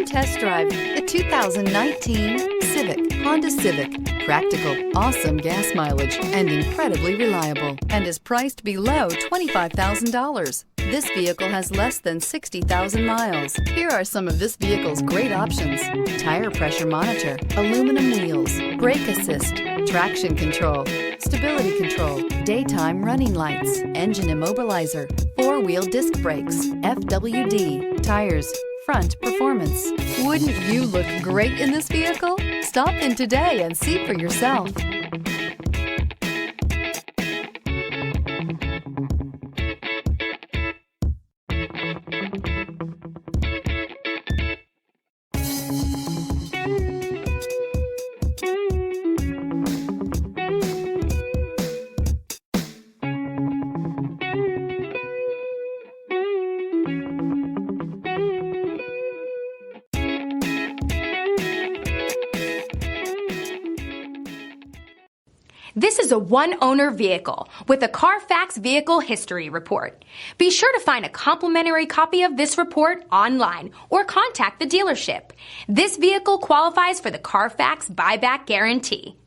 test drive the 2019 Civic, Honda Civic. Practical, awesome gas mileage, and incredibly reliable, and is priced below $25,000. This vehicle has less than 60,000 miles. Here are some of this vehicle's great options: tire pressure monitor, aluminum wheels, brake assist, traction control, stability control, daytime running lights, engine immobilizer, four-wheel disc brakes, FWD, tires, front performance. Wouldn't you look great in this vehicle? Stop in today and see for yourself. This is a one-owner vehicle with a CARFAX Vehicle History Report. Be sure to find a complimentary copy of this report online or contact the dealership. This vehicle qualifies for the CARFAX Buyback Guarantee.